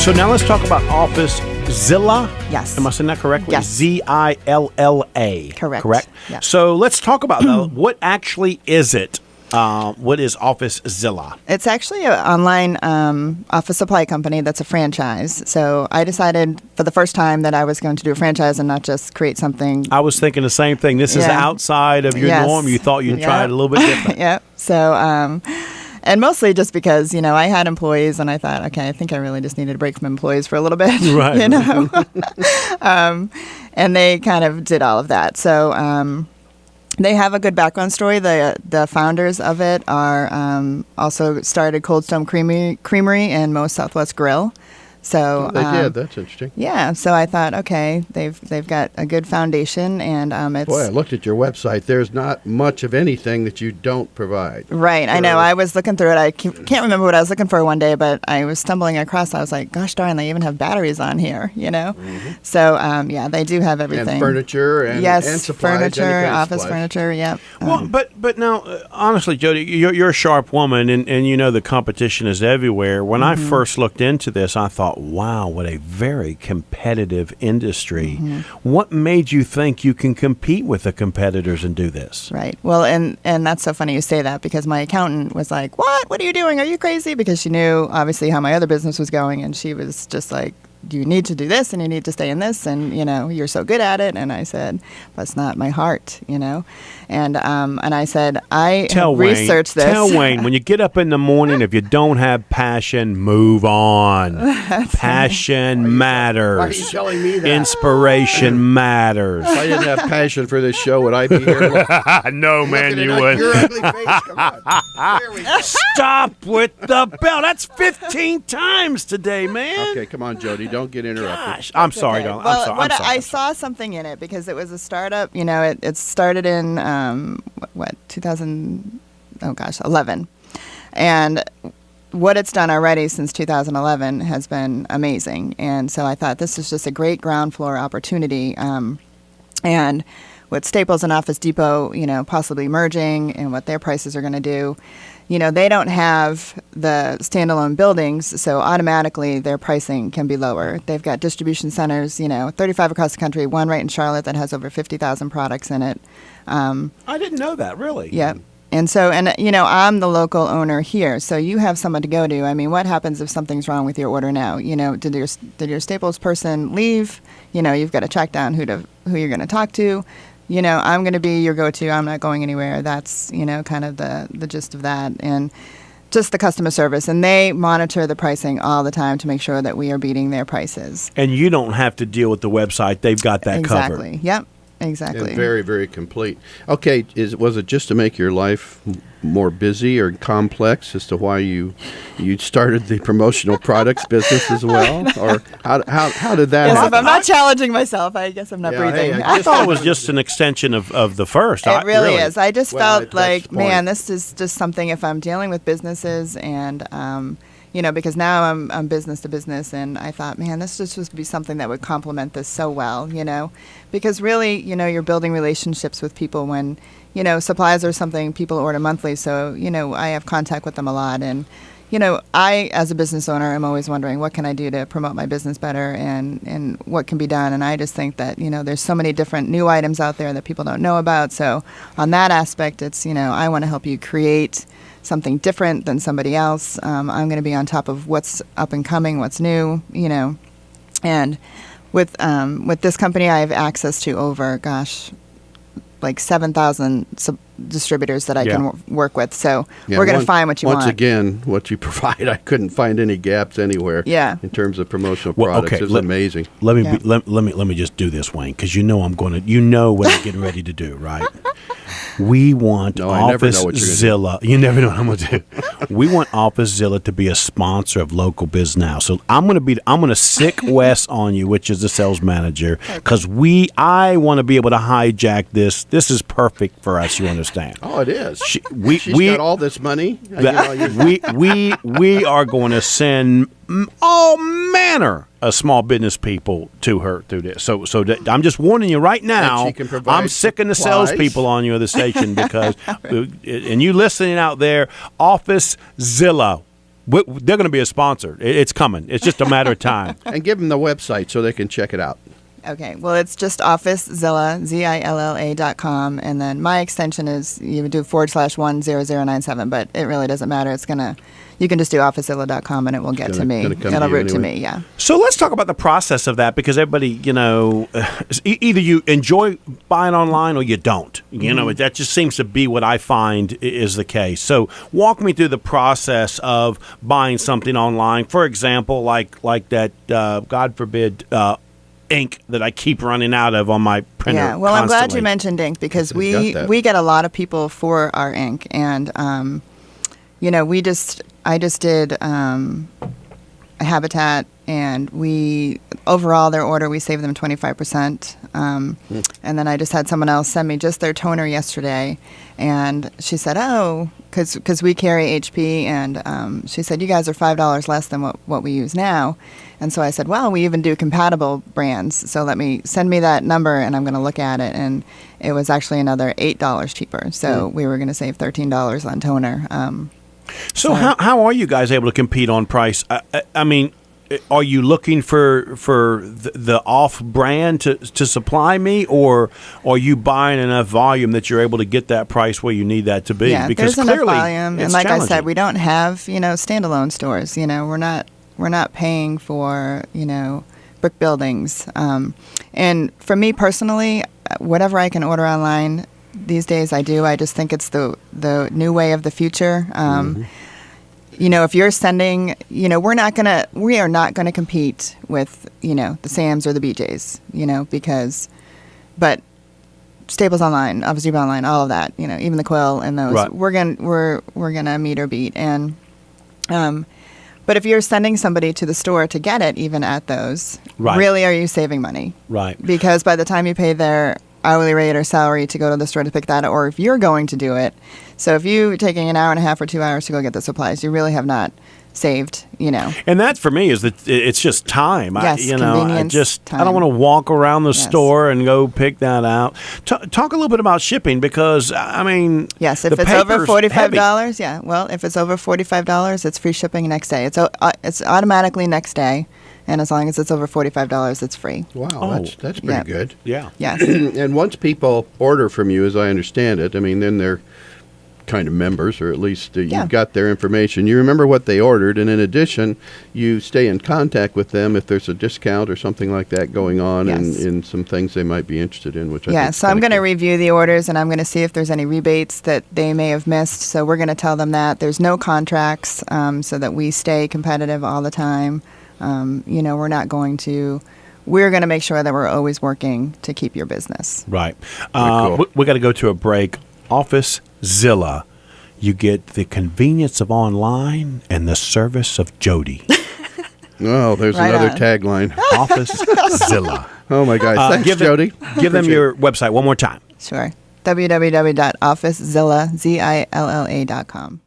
So now let's talk about OfficeZilla. Yes. Am I saying that correctly? Yes. Zilla. Correct. Yeah. So let's talk about that. What actually is it? What is OfficeZilla? It's actually an online office supply company that's a franchise. So I decided for the first time that I was going to do a franchise and not just create something. I was thinking the same thing. This is outside of your norm. You thought you'd try it a little bit different. Yep. So, and mostly just because, I had employees and I thought, okay, I think I really just needed a break from employees for a little bit. Right. And they kind of did all of that. So, they have a good background story. The founders of it are also started Cold Stone Creamery and Most Southwest Grill. So they did. That's interesting. Yeah. So I thought, okay, they've got a good foundation, and it's. Boy, I looked at your website. There's not much of anything that you don't provide. Right. I know. I was looking through it. I can't remember what I was looking for one day, but I was stumbling across. I was like, gosh darn, they even have batteries on here. Mm-hmm. So they do have everything. And furniture and supplies. Furniture, office furniture. Yep. Well, but now, honestly, Jodie, you're a sharp woman, and you know the competition is everywhere. When I first looked into this, I thought, wow, what a very competitive industry. What made you think you can compete with the competitors and do this? Right. Well, and that's so funny you say that, because my accountant was like, what are you doing? Are you crazy? Because she knew obviously how my other business was going, and she was just like, you need to do this and you need to stay in this, and you're so good at it. And I said, that's not my heart, and I said, I researched this. Tell Wayne, when you get up in the morning, if you don't have passion, move on. Passion matters. Why are you telling me that? Inspiration matters. If I didn't have passion for this show, would I be here? No, man, you would. Your ugly face. Come on. There we go. Stop with the bell. That's 15 times today, man. Okay, come on, Jodie. Don't get interrupted. Gosh, I'm sorry, okay. Don. Well, I'm sorry. I saw something in it because it was a startup. It started in 11, and what it's done already since 2011 has been amazing. And so I thought this is just a great ground floor opportunity. And with Staples and Office Depot, possibly merging, and what their prices are going to do. They don't have the standalone buildings, so automatically their pricing can be lower. They've got distribution centers, 35 across the country, one right in Charlotte that has over 50,000 products in it. I didn't know that, really. Yep. And so, I'm the local owner here, so you have someone to go to. I mean, what happens if something's wrong with your order now? Did your Staples person leave? You've got to track down who you're going to talk to. I'm going to be your go-to. I'm not going anywhere. That's, kind of the gist of that. And just the customer service. And they monitor the pricing all the time to make sure that we are beating their prices. And you don't have to deal with the website. They've got that covered. Exactly. Yep. Exactly. And very, very complete. Okay, was it just to make your life more busy or complex as to why you started the promotional products business as well? Or how did that Yes, happen? if I'm not challenging myself, I guess I'm not breathing. Hey, I thought it was just an extension of the first. It really is. I just felt that's the point. man, this is just something, if I'm dealing with businesses and, because now I'm business to business, and I thought, man, this just would be something that would complement this so well, because really, you're building relationships with people when, supplies are something people order monthly. So, I have contact with them a lot. And, I, as a business owner, am always wondering, what can I do to promote my business better, and what can be done? And I just think that, there's so many different new items out there that people don't know about. So on that aspect, it's, I want to help you create something different than somebody else. I'm going to be on top of what's up and coming, what's new, and with this company, I have access to over, like 7,000 distributors that I can work with. So we're going to find what you want. Once again, what you provide, I couldn't find any gaps anywhere. Yeah. In terms of promotional products, it's amazing. Let me just do this, Wayne, because what I'm getting ready to do, right? We want OfficeZilla. You never know what I'm going to do. We want OfficeZilla to be a sponsor of Local Biz Now. So I'm going to sick Wes on you, which is the sales manager, because I want to be able to hijack this. This is perfect for us. You understand? Oh, it is. She's we got all this money. We are going to send all manner of small business people to her through this. So I'm just warning you right now. I'm sicking the salespeople on you at the station because, and you listening out there, OfficeZilla. they're going to be a sponsor. It's coming. It's just a matter of time. And give them the website so they can check it out. Okay, well, it's just OfficeZilla, ZILLA.com, and then my extension is, you would do /10097, but it really doesn't matter. You can just do OfficeZilla.com and it will get to me. It'll route to me, yeah. So let's talk about the process of that, because everybody, either you enjoy buying online or you don't. That just seems to be what I find is the case. So walk me through the process of buying something online. For example, like that, God forbid, ink that I keep running out of on my printer. Yeah, well, constantly. I'm glad you mentioned ink, because we get a lot of people for our ink, and I just did a Habitat, and overall their order we saved them 25%. And then I just had someone else send me just their toner yesterday, and she said, "Oh, because we carry HP," and she said, "You guys are $5 less than what we use now." And so I said, "Well, we even do compatible brands, so send me that number, and I'm going to look at it." And it was actually another $8 cheaper, so we were going to save $13 on toner. So how are you guys able to compete on price? I mean, are you looking for the off brand to supply me, or are you buying enough volume that you're able to get that price where you need that to be? Yeah, because there's clearly enough volume, and like I said, we don't have standalone stores. We're not paying for brick buildings. And for me personally, whatever I can order online these days, I do. I just think it's the new way of the future. If you're sending, we are not gonna compete with the Sam's or the BJ's, but Staples Online, OfficeZilla Online, all of that, even the Quill and those, right. we're gonna meet or beat. And but if you're sending somebody to the store to get it, even at those, right. really, are you saving money? Right. Because by the time you pay their hourly rate or salary to go to the store to pick that up, or if you're going to do it, so if you're taking an hour and a half or 2 hours to go get the supplies, you really have not saved, And that for me is that it's just time. Yes, convenience, time. I don't want to walk around the store and go pick that out. Talk a little bit about shipping, because I mean, yes, if it's over $45, yeah. Well, if it's over $45, it's free shipping next day. It's automatically next day. And as long as it's over $45, it's free. Wow, that's pretty good. Yeah. Yes. And once people order from you, as I understand it, I mean, then they're kind of members, or at least you've got their information. You remember what they ordered, and in addition, you stay in contact with them if there's a discount or something like that going on, and some things they might be interested in, which I think so I'm going to review the orders, and I'm going to see if there's any rebates that they may have missed. So we're going to tell them that there's no contracts, so that we stay competitive all the time. We're going to make sure that we're always working to keep your business. Right. Cool. We got to go to a break. OfficeZilla. You get the convenience of online and the service of Jodie. Oh, there's another tagline. OfficeZilla. Oh, my God. Thanks, Jodie. Give them your website one more time. Sure. www.OfficeZilla, ZILLA.com.